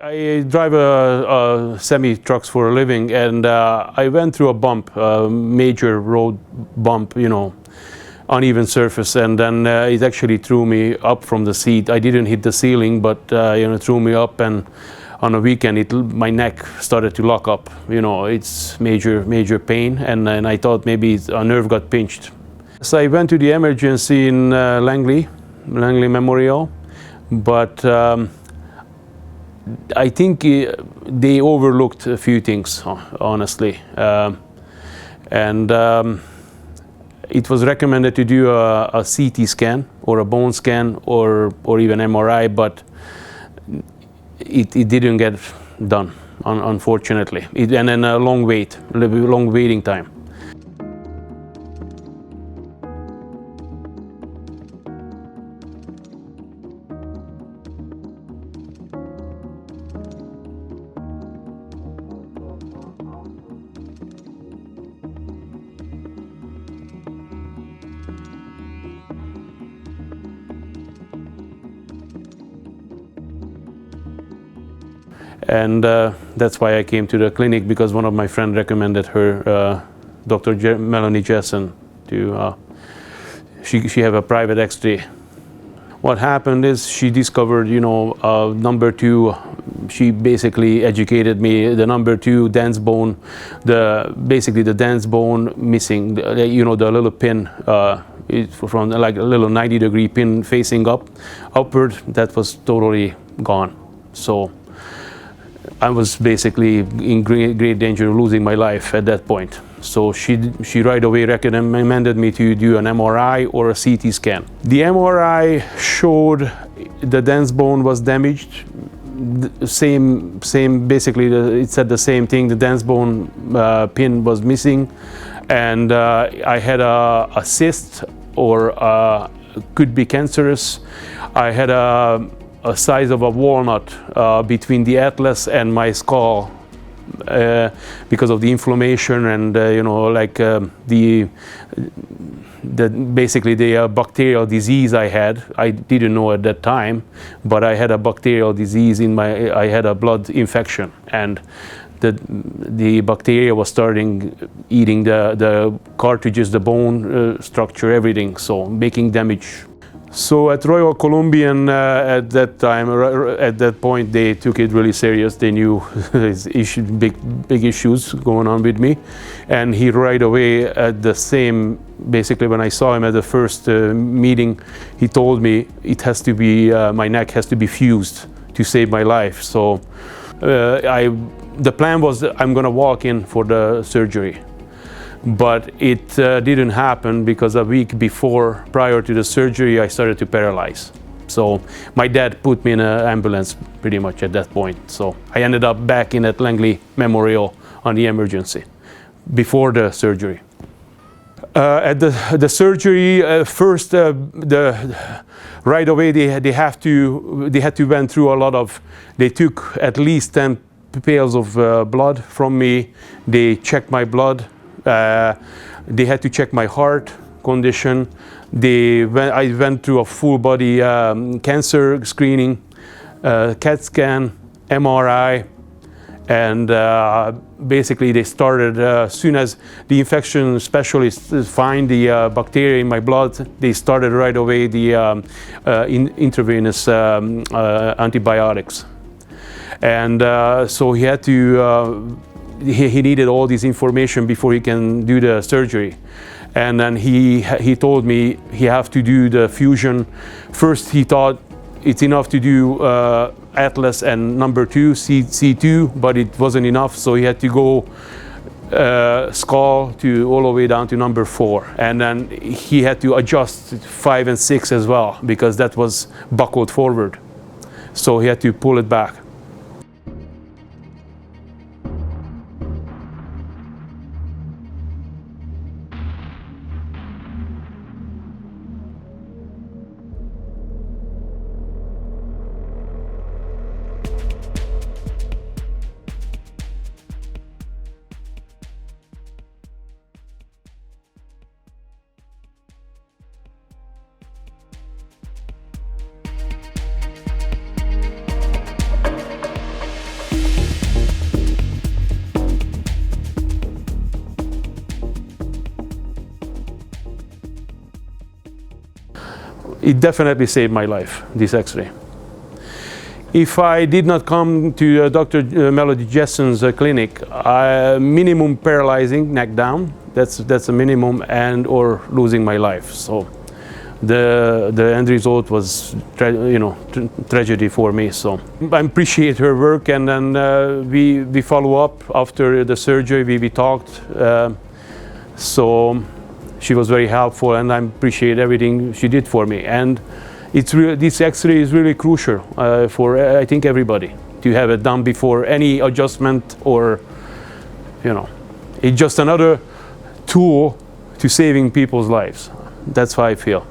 I drive a semi-trucks for a living, and I went through a bump, a major road bump, you know, uneven surface, and then it actually threw me up from the seat. I didn't hit the ceiling, but you know, threw me up, and on a weekend my neck started to lock up. You know, it's major pain, and I thought maybe a nerve got pinched. So I went to the emergency in Langley Memorial, but I think they overlooked a few things, honestly, and it was recommended to do a CT scan or a bone scan or even MRI, but it didn't get done, unfortunately. And then a long waiting time. And that's why I came to the clinic, because one of my friends recommended her, Dr. Melanie Jessen, to she have a private X-ray. What happened is she discovered, you know, number 2. She basically educated me. The number 2 dense bone, basically the dense bone missing. You know, the little pin. From like a little 90-degree pin facing upward. That was totally gone. So I was basically in great danger of losing my life at that point. So she right away recommended me to do an MRI or a CT scan. The MRI showed the dense bone was damaged. Same basically, it said the same thing. The dense bone pin was missing, and I had a cyst, or could be cancerous. I had a size of a walnut between the atlas and my skull, because of the inflammation and you know, like basically the bacterial disease I had. I didn't know at that time, but I had a bacterial disease I had a blood infection, and the bacteria was starting eating the cartilages, the bone structure, everything, so making damage. So at Royal Columbian, at that point, they took it really serious. They knew big issues going on with me, and he right away basically when I saw him at the first meeting, he told me it has to be my neck has to be fused to save my life. So the plan was that I'm going to walk in for the surgery. But it didn't happen, because a week prior to the surgery, I started to paralyze. So my dad put me in an ambulance pretty much at that point. So I ended up back in at Langley Memorial on the emergency before the surgery. At the surgery, first right away they had to went through a lot of. They took at least 10 pails of blood from me. They checked my blood. They had to check my heart condition. I went through a full body cancer screening, CAT scan, MRI, and basically they started, as soon as the infection specialists find the bacteria in my blood, they started right away the intravenous antibiotics. And so he had to he needed all this information before he can do the surgery. And then he told me he have to do the fusion. First he thought it's enough to do atlas and number 2, C2, but it wasn't enough, so he had to go skull all the way down to number 4. And then he had to adjust 5 and 6 as well, because that was buckled forward. So he had to pull it back. it definitely saved my life, this X-ray. If I did not come to Dr. Melody Jesson's clinic, minimum paralyzing, neck down, that's a minimum, and or losing my life. So the end result was tragedy for me. So I appreciate her work, and then we follow up after the surgery. We talked, so she was very helpful, and I appreciate everything she did for me. And it's really, this X-ray is really crucial for I think everybody to have it done before any adjustment, or it's just another tool to saving people's lives. That's how I feel.